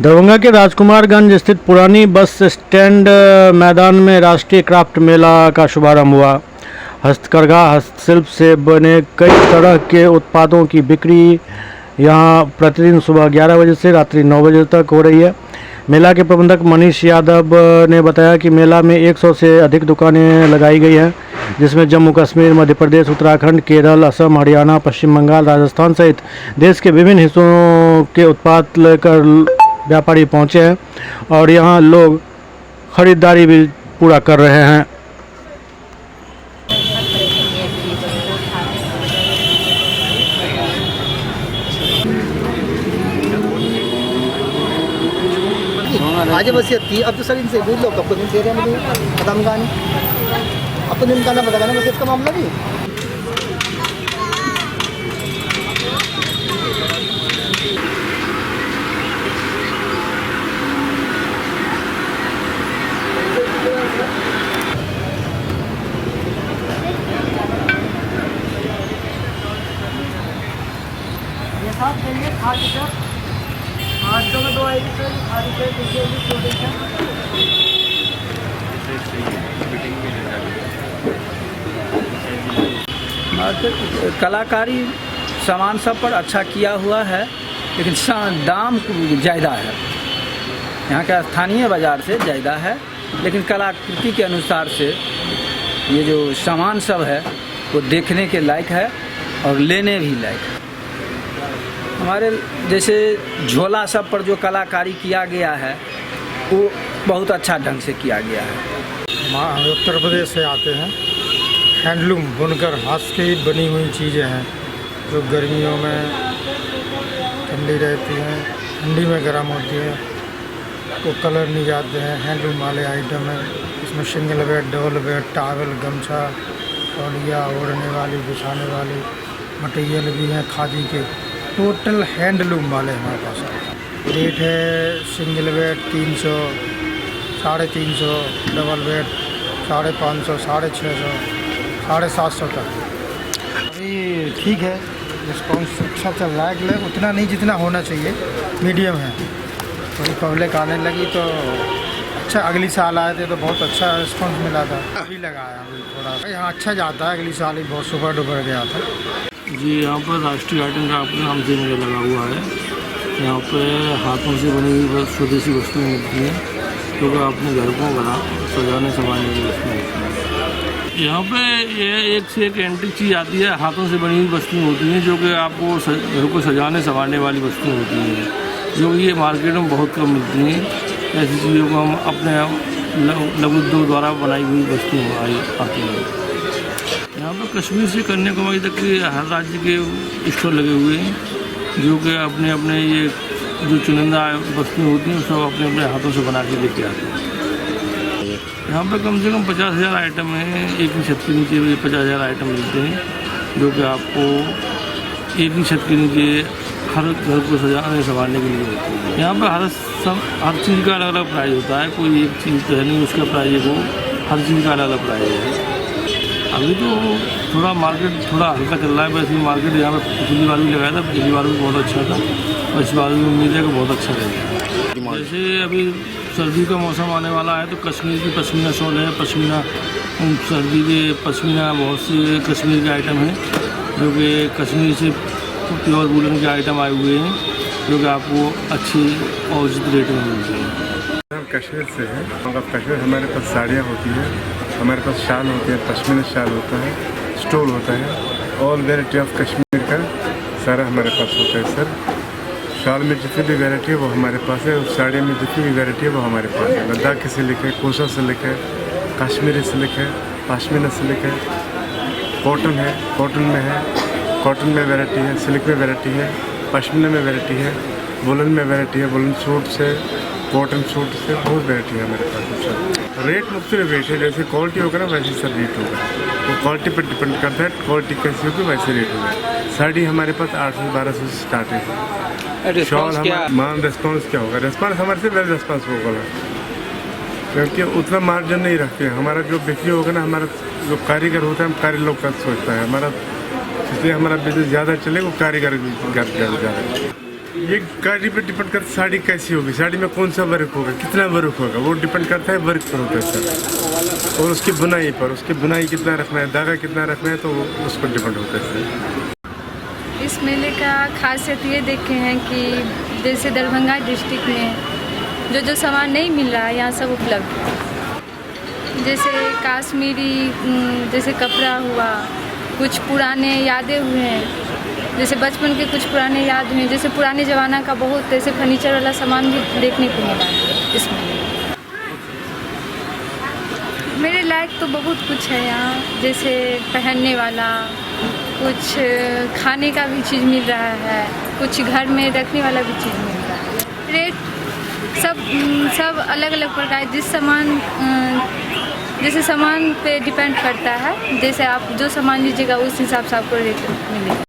दरभंगा के राजकुमारगंज स्थित पुरानी बस स्टैंड मैदान में राष्ट्रीय क्राफ्ट मेला का शुभारंभ हुआ। हस्तकरघा हस्तशिल्प से बने कई तरह के उत्पादों की बिक्री यहां प्रतिदिन सुबह 11 बजे से रात्रि 9 बजे तक हो रही है। मेला के प्रबंधक मनीष यादव ने बताया कि मेला में 100 से अधिक दुकानें लगाई गई हैं, जिसमें जम्मू कश्मीर, मध्य प्रदेश, उत्तराखंड, केरल, असम, हरियाणा, पश्चिम बंगाल, राजस्थान सहित देश के विभिन्न हिस्सों के उत्पाद लेकर व्यापारी पहुंचे हैं और यहां लोग खरीदारी भी पूरा कर रहे हैं। आगे बस ये अब तो सर इनसे दूर लोग आपको दे रहे हैं मुझे खत्म गाने अब तो दिन गाना बताना बस इसका मामला भी ये साथ चाहिए खाद आज तो में 2 आएगी सर खाली पे कलाकारी सामान सब पर अच्छा किया हुआ है, लेकिन दाम ज़्यादा है। यहाँ का स्थानीय बाज़ार से ज़्यादा है, लेकिन कलाकृति के अनुसार से ये जो सामान सब है वो देखने के लायक है और लेने भी लायक है। हमारे जैसे झोला सब पर जो कलाकारी किया गया है वो बहुत अच्छा ढंग से किया गया है। उत्तर प्रदेश से आते हैं। हैंडलूम बुनकर हाथ से बनी हुई चीज़ें हैं जो गर्मियों में ठंडी रहती हैं, ठंडी में गर्म होती है, वो कलर नहीं जाते हैं। हैंडलूम वाले आइटम हैं, इसमें single bed, double bed, towel, गमछा, तौलिया, ओढ़ने वाली, बिछाने वाली मटेरियल भी हैं खादी के। टोटल हैंडलूम वाले हमारे पास है। रेट है सिंगल बेड 300, 350, डबल बेड 550, 650, 750 तक। अभी ठीक है, रिस्पॉन्स अच्छा चल रहा है, उतना नहीं जितना होना चाहिए, मीडियम है। थोड़ी पब्लिक आने लगी तो अच्छा। अगली साल आए थे तो बहुत अच्छा रिस्पॉन्स मिला था। अभी लगाया अभी थोड़ा यहाँ अच्छा जाता है। अगली साल ही बहुत सुपर डुपर गया था जी। यहाँ पर राष्ट्रीय आइटम का अपने नाम से मेला लगा हुआ है। यहाँ पे हाथों से बनी हुई स्वदेशी वस्तुएं मिलती हैं, क्योंकि अपने घर को बना सजाने संभालने की वस्तुएं मिलती हैं। यहाँ पे ये एक से एक एंटीक चीज़ आती है, हाथों से बनी हुई वस्तुएं होती हैं, जो कि आपको घर को सजाने संभालने वाली वस्तुएं होती हैं, जो कि ये मार्केट में बहुत कम मिलती हैं। ऐसी चीज़ों को हम अपने लघु उद्योग द्वारा बनाई हुई वस्तुएं आती हैं। यहाँ पर कश्मीर से कन्याकुमारी तक के हर राज्य के स्टोर लगे हुए हैं, जो कि अपने अपने ये जो चुनिंदा वस्तुएं होती हैं सब अपने अपने हाथों से बना के लेके आते हैं। यहाँ पर कम से कम 50,000 आइटम हैं। एक ही छत के नीचे 50,000 आइटम मिलते हैं, जो कि आपको एक ही छत के नीचे हर घर को सजाने संभालने के लिए होती है। यहाँ पर हर चीज़ का अलग अलग प्राइस होता है, कोई एक चीज़ तो है नहीं उसका प्राइस हो, हर चीज़ का अलग अलग प्राइस है। अभी तो थोड़ा मार्केट थोड़ा हल्का चल रहा है, वैसे मार्केट यहाँ पर पिछली बार भी लगाया था, पिछली बार भी बहुत अच्छा था और इस बार भी उम्मीद है कि बहुत अच्छा रहेगा। जैसे अभी सर्दी का मौसम आने वाला है तो कश्मीर की पश्मीना शॉल है, पश्मीना सर्दी के पश्मीना बहुत से कश्मीर के आइटम हैं, जो कि कश्मीर से प्योर वूलन के आइटम आए हुए हैं, जो कि आपको अच्छी और उचित रेट में मिलते हैं। हम कश्मीर से हैं। कश्मीर हमारे पास साड़ियाँ होती हैं, हमारे पास शाल होते हैं, पश्मीना शाल होता है, स्टोल होता है, ऑल वेराइटी ऑफ कश्मीर का सारा हमारे पास होता है सर। शाल में जितनी भी वैरायटी है वो हमारे पास है, और साड़ी में जितनी भी वैरायटी है वो हमारे पास है। लद्दाख से लेकर कोसा से लेकर कश्मीरी से लेकर पश्मीना से लेकर कॉटन है, कॉटन में है, कॉटन में वैरायटी है, सिल्क में वैरायटी है, पश्मीना में वैरायटी है, वुलन में वैरायटी है, वुलन सूट से, कॉटन सूट से बहुत वैरायटी है हमारे पास सर। रेट मुख्तलिफ रेट है, जैसे क्वालिटी होगा ना वैसे सर रेट होगा, वो क्वालिटी पर डिपेंड करता है, क्वालिटी कैसी होगी वैसे रेट होगा। साड़ी हमारे पास 800 से 1200 से स्टार्ट है। शॉल हमारा रिस्पॉन्स क्या होगा? रिस्पॉन्स हमारे से वेल रिस्पॉन्स होगा, क्योंकि उतना मार्जिन नहीं रखते हैं। हमारा जो बिक्री होगा ना, हमारा जो कारीगर होता है, हम कारीगर लोग का सोचता है हमारा, इसलिए हमारा बिजनेस ज़्यादा चले, वो कारीगर ज़्यादा। ये गाड़ी पे डिपेंड करता है साड़ी कैसी होगी, साड़ी में कौन सा वर्क होगा, कितना वर्क होगा, वो डिपेंड करता है वर्क पर होता है सर, और उसकी बुनाई पर, उसकी बुनाई कितना रखना है, धागा कितना रखना है, तो उस पर डिपेंड होता है सर। इस मेले का खासियत ये देखे हैं कि जैसे दरभंगा डिस्ट्रिक्ट में जो सामान नहीं मिल रहा है यहाँ सब उपलब्ध है। जैसे काश्मीरी जैसे कपड़ा हुआ, कुछ पुराने यादें हुए हैं, जैसे बचपन के कुछ पुराने याद हुए, जैसे पुराने ज़माना का बहुत ऐसे फर्नीचर वाला सामान भी देखने को मिला है इसमें। मेरे लायक तो बहुत कुछ है यहाँ, जैसे पहनने वाला, कुछ खाने का भी चीज़ मिल रहा है, कुछ घर में रखने वाला भी चीज़ मिल रहा है। रेट सब अलग अलग प्रकार, जिस सामान जैसे सामान पे डिपेंड करता है, जैसे आप जो सामान लीजिएगा उस हिसाब से आपको रेट मिलेगा।